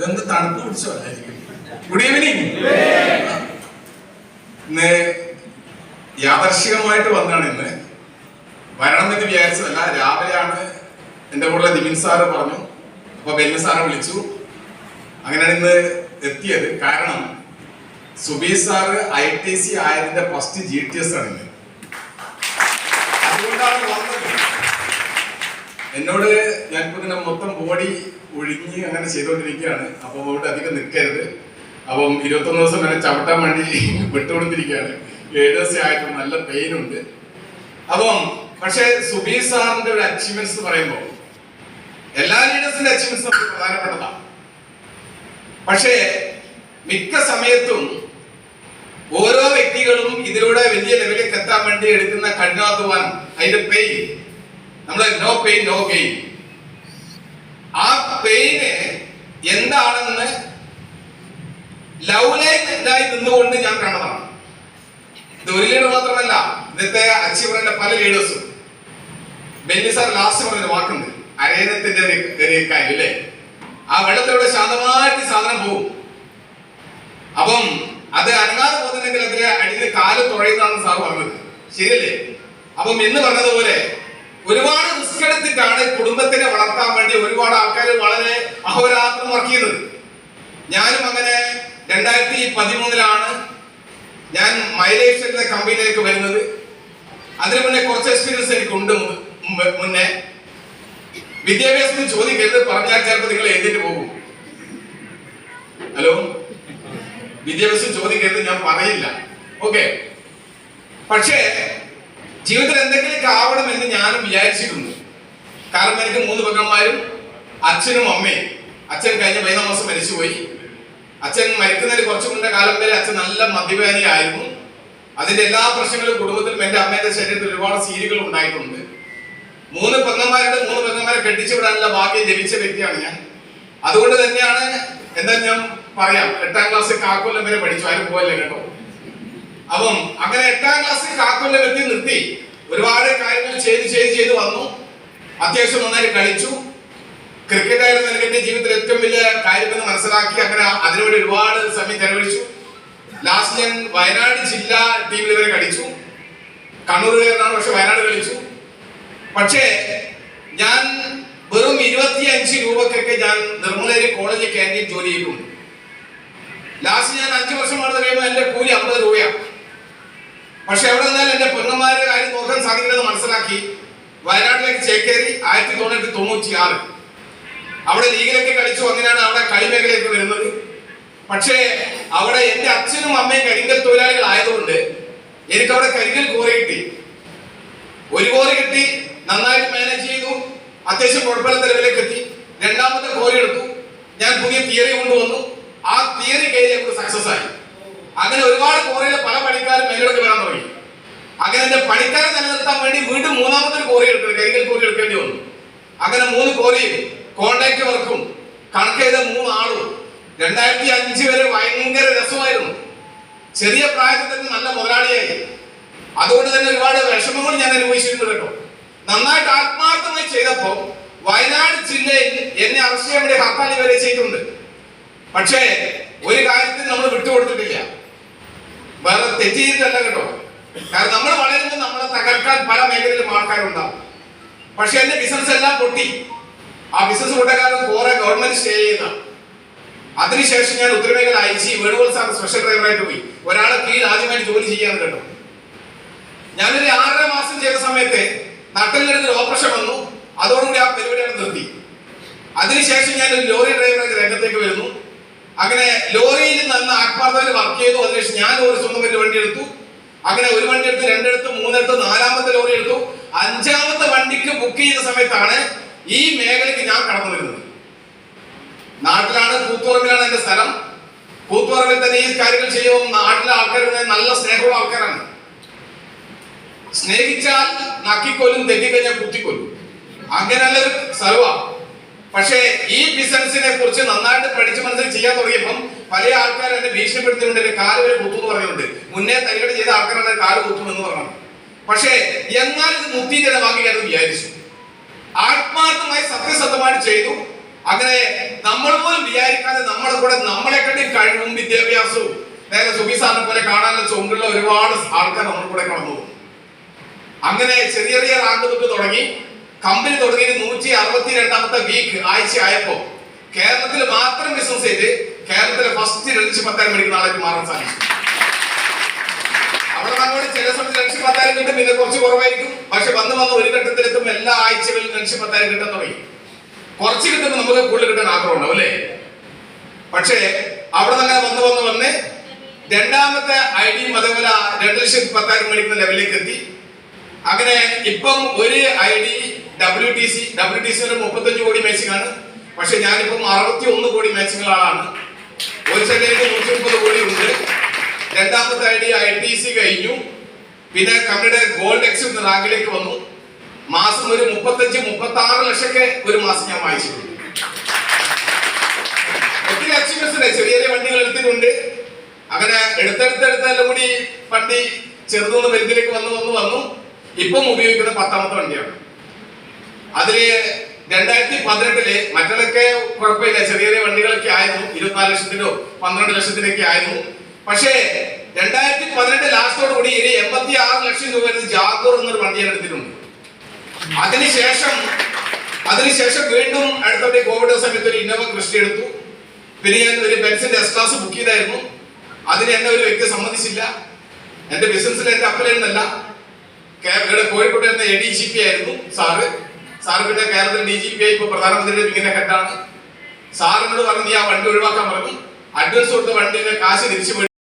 ഇതെന്ത് തണുപ്പ് പിടിച്ചോലായിരിക്കും. Good evening. ഇന്ന് യാദർശികമായിട്ട് വന്നാണ്. ഇന്ന് വരണം എന്ന് വിചാരിച്ചതല്ല. രാവിലെയാണ് എൻ്റെ കൂടെ ദിവിൻ സാറ് പറഞ്ഞു, അപ്പൊ ബെന്നി സാറെ വിളിച്ചു. അങ്ങനെയാണ് ഇന്ന് എത്തിയത്. കാരണം സുബി സാറ് ITC ആയതിന്റെ ഫസ്റ്റ് GTS ആണ് ഇന്ന്. അതുകൊണ്ടാണ് വന്നത്. എന്നോട് ഞാനിപ്പോ ഇങ്ങനെ മൊത്തം ബോഡി ഒഴിഞ്ഞ് അങ്ങനെ ചെയ്തുകൊണ്ടിരിക്കുകയാണ്. അപ്പൊ അവിടെ അധികം നിൽക്കരുത്. അപ്പം 21 ദിവസം വരെ ചവിട്ടാൻ വേണ്ടി വിട്ടുകൊടുത്തിരിക്കുകയാണ്. 7 ദിവസം ആയിട്ട് നല്ല പെയിൻ ഉണ്ട്. അപ്പം പക്ഷെ സുബി സാറിന്റെ ഒരു അച്ചീവ്മെന്റ്സ് എന്ന് പറയുമ്പോൾ എല്ലാ ലീഡേഴ്സിന്റെ അച്ചീവ്മെന്റ്സ് നമുക്ക് പ്രധാനപ്പെട്ടതാണ്. പക്ഷേ മിക്ക സമയത്തും ഓരോ വ്യക്തികളും ഇതിലൂടെ വലിയ ലെവലിലേക്ക് എത്താൻ വേണ്ടി എടുക്കുന്ന കഠിനാധ്വാനം, അതിന്റെ പെയിൻ, നമ്മളെ നോ പെയിൻ നോ ഗെയിൻ, ആ പെയിന് എന്താണെന്ന് ലൈനായി നിന്നുകൊണ്ട് ഞാൻ കണ്ടതാണ്. ഇത് ഒരു ലീഡർ മാത്രമല്ല, ഇന്നത്തെ അച്ചീവറിന്റെ പല ലീഡേഴ്സും. ബെന്നി സാർ ലാസ്റ്റ് പറഞ്ഞ വാക്കുണ്ട്, അരയണത്തിന്റെ ഒരു കാര്യം അല്ലേ, ആ വെള്ളത്തിലൂടെ ശാന്തമായിട്ട് സാധനം പോകും. അപ്പം അത് അനങ്ങാതെ പോകുന്നുണ്ടെങ്കിൽ അതിലെ അടിയിൽ കാല് തുഴയുന്നതാണ് സാർ പറഞ്ഞത്, ശരിയല്ലേ? അപ്പം എന്ന് പറഞ്ഞതുപോലെ ഒരുപാട് റിസ്ക് എടുത്തിട്ടാണ് കുടുംബത്തിനെ വളർത്താൻ വേണ്ടി ഒരുപാട് ആൾക്കാർ വളരെ അഹോരാത്രം വർക്ക് ചെയ്യുന്നത്. ഞാനും അങ്ങനെ 2013 ഞാൻ മൈലേഷ് എന്ന കമ്പനിയിലേക്ക് വരുന്നത്. അതിന് മുന്നേ കുറച്ച് എക്സ്പീരിയൻസ് എനിക്കുണ്ട്. മുന്നേ വിദ്യാഭ്യാസത്തിന് ചോദിക്കരുത്, പറഞ്ഞാൽ ചിലപ്പോൾ നിങ്ങൾ എഴുതിട്ട് പോകും. ഹലോ, വിദ്യാഭ്യാസം ചോദിക്കരുത്, ഞാൻ പറയില്ല, ഓക്കെ? പക്ഷേ ജീവിതത്തിൽ എന്തെങ്കിലുമൊക്കെ ആവണമെന്ന് ഞാനും വിചാരിച്ചിരുന്നു. കാരണം എനിക്ക് 3 പെങ്ങന്മാരും അച്ഛനും അമ്മയും. അച്ഛൻ കഴിഞ്ഞ 15 മാസം മരിച്ചുപോയി. അച്ഛൻ മരിക്കുന്നതിന് കുറച്ചു മുന്നേ കാലം വരെ അച്ഛൻ നല്ല മദ്യപാനിയായിരുന്നു. അതിന്റെ എല്ലാ പ്രശ്നങ്ങളും കുടുംബത്തിലും എന്റെ അമ്മയുടെ ശരീരത്തിൽ ഒരുപാട് സീലുകൾ ഉണ്ടായിട്ടുണ്ട്. 3 പെങ്ങന്മാരെ കെട്ടിച്ചുവിടാനുള്ള ഭാഗ്യം ലഭിച്ച വ്യക്തിയാണ് ഞാൻ. അതുകൊണ്ട് തന്നെയാണ് എന്താ ഞാൻ പറയാം, 8ാം ക്ലാസ് കാക്കൊല്ലം വരെ പഠിച്ചു. ആരും പോയല്ലേ കേട്ടോ. അപ്പം അങ്ങനെ 8ാം ക്ലാസ് കാക്കൊല്ലം എത്തി നിർത്തി. ഒരുപാട് കാര്യങ്ങൾ ചെയ്ത് വന്നു. അത്യാവശ്യം നന്നായി കളിച്ചു. ക്രിക്കറ്റ് ആയിരുന്നു എനിക്ക് എന്റെ ജീവിതത്തിൽ ഏറ്റവും വലിയ കാര്യമെന്ന് മനസ്സിലാക്കി. അങ്ങനെ അതിനുവേണ്ടി ഒരുപാട് സമയം ചെലവഴിച്ചു. ലാസ്റ്റ് ഞാൻ വയനാട് ജില്ലാ ടീമിൽ വരെ കളിച്ചു. കണ്ണൂരുകാരനാണ്, പക്ഷെ വയനാട് കളിച്ചു. പക്ഷേ ഞാൻ വെറും 25 രൂപക്കൊക്കെ ഞാൻ നിർമ്മലേരി കോളേജ് ക്യാൻറ്റീൻ ജോലി ചെയ്തിട്ടുണ്ട്. ലാസ്റ്റ് ഞാൻ 5 വർഷമാണ് കഴിയുമ്പോൾ എന്റെ കൂലി 50 രൂപയാണ്. പക്ഷെ എവിടെ നിന്നാലും എന്റെ പെണ്ണന്മാരുടെ കാര്യം നോക്കാൻ സാധിക്കില്ലെന്ന് മനസ്സിലാക്കി വയനാട്ടിലേക്ക് ചേക്കേറി 1996 അവിടെ ലീഗിലൊക്കെ കളിച്ചു. അങ്ങനെയാണ് അവിടെ കളി മേഖലയിലേക്ക് വരുന്നത്. പക്ഷേ അവിടെ എന്റെ അച്ഛനും അമ്മയും കരിങ്കൽ തൊഴിലാളികൾ ആയതുകൊണ്ട് എനിക്ക് അവിടെ കരിങ്കൽ കോറി കിട്ടി. ഒരു കോറി കിട്ടി, നന്നായിട്ട് മാനേജ് ചെയ്തു. അത്യാവശ്യം കുഴപ്പമില്ലാത്ത ലെവലിലേക്ക് എത്തി. 2ാമത്തെ കോറി എടുത്തു. ഞാൻ പുതിയ തിയറി കൊണ്ടുവന്നു. ആ തിയറി കയ്യിലേക്ക് സക്സസ് ആയി. അങ്ങനെ ഒരുപാട് കോറിയിലെ പല പണിക്കാരും മേലോട്ട് വരാൻ തുടങ്ങി. അങ്ങനെ എന്റെ പണിക്കാരെ നിലനിർത്താൻ വേണ്ടി വീണ്ടും 3ാമത്തെ കോറി എടുക്കണം, കരിങ്കൽ കോറി എടുക്കേണ്ടി വന്നു. അങ്ങനെ 3 കോറിയും കോൺട്രാക്ട് വർക്കും കണക്ക് ചെയ്ത 3 ആളും 2005 വരെ ഭയങ്കര രസമായിരുന്നു. ചെറിയ പ്രായത്തിൽ തന്നെ നല്ല മുതലാളിയായി. അതുകൊണ്ട് തന്നെ ഒരുപാട് വിഷമങ്ങൾ ഞാൻ അനുഭവിച്ചിട്ടുണ്ട് കേട്ടോ. നന്നായിട്ട് ആത്മാർത്ഥമായി ചെയ്തപ്പോ വയനാട് ജില്ലയിൽ എന്നെ അറസ്റ്റ് ചെയ്യാൻ വേണ്ടി ഹർത്താലി വരെ ചെയ്തിട്ടുണ്ട്. പക്ഷേ ഒരു കാര്യത്തിൽ നമ്മൾ വിട്ടുകൊടുത്തിട്ടില്ല. വേറെ തെറ്റിയിട്ടല്ല കേട്ടോ. കാരണം നമ്മൾ വളരുമ്പോൾ നമ്മളെ തകർക്കാൻ പല മേഖലയിലും ആൾക്കാരുണ്ടാവും. പക്ഷെ എന്റെ ബിസിനസ് എല്ലാം പൊട്ടി. ആ ബിസിനസ് പൊട്ടക്കാരൻ കുറെ ഗവൺമെന്റ് സ്റ്റേ ചെയ്യുന്ന. അതിനുശേഷം ഞാൻ ഉത്തരമേഖല IC വേണുഗോപാൽ സാർ സ്പെഷ്യൽ ഡ്രൈവറായിട്ട് പോയി. ഒരാളെ കീഴിൽ ആദ്യമായിട്ട് ജോലി ചെയ്യാൻ കേട്ടോ. ഞാനൊരു 6.5 മാസം ചെയ്ത സമയത്ത് നട്ടലിനടുത്ത് ഓപ്പറേഷൻ വന്നു. അതോടുകൂടി ആ പരിപാടിയാണ് നിർത്തി. അതിനുശേഷം ഞാൻ ഒരു ലോറി ഡ്രൈവറായിട്ട് രംഗത്തേക്ക് വരുന്നു. അങ്ങനെ ലോറിയിൽ നിന്ന് ആത്മാർത്ഥമായി വർക്ക് ചെയ്തു. അതിനുശേഷം ഞാൻ ഒരു സ്വന്തം വലിയ വണ്ടി എടുത്തു. അങ്ങനെ ഒരു വണ്ടി എടുത്ത്, 2 എടുത്ത്, 3 എടുത്ത്, 4ാമത്തെ ലോറി എടുത്തു. 5ാമത്തെ വണ്ടിക്ക് ബുക്ക് ചെയ്ത സമയത്താണ് ഈ മേഖലയ്ക്ക് ഞാൻ കടന്നു വരുന്നത്. നാട്ടിലാണ്, കൂത്തുപറമ്പിലാണ് എന്റെ സ്ഥലം. കൂത്തുപറമ്പിൽ തന്നെ ഈ കാര്യങ്ങൾ ചെയ്യുമ്പോൾ നാട്ടിലെ ആൾക്കാർ നല്ല സ്നേഹമുള്ള ആൾക്കാരാണ്. സ്നേഹിച്ചാൽ നക്കിക്കൊല്ലും, തെറ്റിക്കഴിഞ്ഞാൽ കുത്തിക്കൊല്ലും. അങ്ങനെയുള്ളൊരു സ്ഥലമാണ്. പക്ഷേ ഈ ബിസിനസിനെ കുറിച്ച് നന്നായിട്ട് പഠിച്ച് മനസ്സിലാക്കി ചെയ്യാൻ തുടങ്ങിയപ്പം പല ആൾക്കാർ എന്നെ ഭീഷണിപ്പെടുത്തിക്കൊണ്ട് എന്റെ കാല് വരെ കുത്തു എന്ന് പറയുന്നുണ്ട്. മുന്നേ തരികട ചെയ്ത ആൾക്കാരാണ് കാല് കുത്തും എന്ന് പറഞ്ഞു. പക്ഷേ എന്നാൽ ഇത് മുക്തിജനമാക്കി ഞാൻ വിചാരിച്ചു. ആത്മാർത്ഥമായി സത്യസന്ധമായിട്ട് ചെയ്തു. അങ്ങനെ നമ്മൾ പോലും വിചാരിക്കാതെ നമ്മുടെ കൂടെ നമ്മളെക്കാട്ടി കഴിവും വിദ്യാഭ്യാസവും നേരെ സുബി സാറിനെ പോലെ കാണാനുള്ള ചുണ്ടുള്ള ഒരുപാട് ആൾക്കാർ നമ്മുടെ കൂടെ കടന്നു പോകും. അങ്ങനെ ചെറിയ ചെറിയ റാങ്ക് തൊട്ട് തുടങ്ങി കമ്പനി തുടങ്ങി 162ാമത്തെ വീക്ക് ആഴ്ച ആയപ്പോ കേരളത്തിൽ മാത്രം ബിസിനസ് ചെയ്ത് കേരളത്തിലെ ഫസ്റ്റ് 210,000 മേടിക്കുന്ന ആളായിട്ട് മാറാൻ സാധിക്കും. അവിടെ നമ്മളോട് ചില സമയത്ത് 210,000 കിട്ടും, പിന്നെ കുറച്ച് കുറവായിരിക്കും. പക്ഷെ വന്ന് ഒരു ഘട്ടത്തിലെത്തും എല്ലാ ആഴ്ചകളിലും 210,000 കിട്ടാൻ തുടങ്ങി. കുറച്ച് കിട്ടുമ്പോൾ നമുക്ക് കൂടുതൽ കിട്ടാൻ ആഗ്രഹം ഉണ്ടാവും അല്ലേ? പക്ഷേ അവിടെ നിന്ന് വന്ന് രണ്ടാമത്തെ ഐഡിയും അതേപോലെ 2,10,000 മേടിക്കുന്ന ലെവലിലേക്ക് എത്തി. അങ്ങനെ ഇപ്പം ഒരു ഐഡി WTC 35 കോടി മാച്ചിങ് ആണ്. പക്ഷെ ഞാനിപ്പം 61 കോടി മാച്ചിങ് ആളാണ്. ഒരു സെക്കൻഡിൽ 130 കോടി ഉണ്ട്. രണ്ടാമത്തെ ഐഡി ITC കഴിഞ്ഞു. പിന്നെ കമ്പനിയുടെ ഗോൾഡ് എക്സ് റാങ്കിലേക്ക് വന്നു. മാസം ഒരു 35-36 ലക്ഷമൊക്കെ ഒരു മാസം ഞാൻ വായിച്ചിട്ടുണ്ട്. ഒത്തിരി അച്ചീവ്മെന്റ്സ് ചെറിയ ചെറിയ വണ്ടികൾ എടുത്തിട്ടുണ്ട്. അങ്ങനെ എടുത്തെല്ലാം കൂടി വണ്ടി ചെറുതുനിന്ന് വലുതിലേക്ക് വന്നു ഇപ്പം ഉപയോഗിക്കുന്ന 10ാമത്തെ വണ്ടിയാണ്. അതില് 2018 മറ്റുള്ളൊക്കെ കുഴപ്പമില്ല, ചെറിയ ചെറിയ വണ്ടികളൊക്കെ ആയിരുന്നു, 24 ലക്ഷത്തിനോ 12 ലക്ഷത്തിനൊക്കെ ആയിരുന്നു. പക്ഷേ 2018 ലാസ്റ്റോട് കൂടി 86 ലക്ഷം രൂപ ജാഗോർ എന്നൊരു വണ്ടി ഞാൻ എടുത്തിട്ടുണ്ട്. അതിനുശേഷം വീണ്ടും അടുത്ത കോവിഡ് സമയത്ത് ഒരു ഇന്നോവ ക്രിസ്റ്റ എടുത്തു. പിന്നെ ഞാൻ ഒരു ബെൻസിന്റെ എസ് ക്ലാസ് ബുക്ക് ചെയ്തായിരുന്നു. അതിന് എന്നെ ഒരു വ്യക്തി സമ്മതിച്ചില്ല. എന്റെ ബിസിനസ്സിൽ എന്റെ അപ്പലായിരുന്നല്ല, കോഴിക്കോട് എന്ന ADGP ആയിരുന്നു സാറ്. പിന്നെ കേരളത്തിൽ DGP ആയി ഇപ്പൊ പ്രധാനമന്ത്രിയുടെ ഇങ്ങനെ ഹെഡാണ്. സാറിനോട് പറഞ്ഞു നീ ആ വണ്ടി ഒഴിവാക്കാൻ പറഞ്ഞു. അഡ്വാൻസ് കൊടുത്ത വണ്ടിയുടെ കാശ് തിരിച്ചു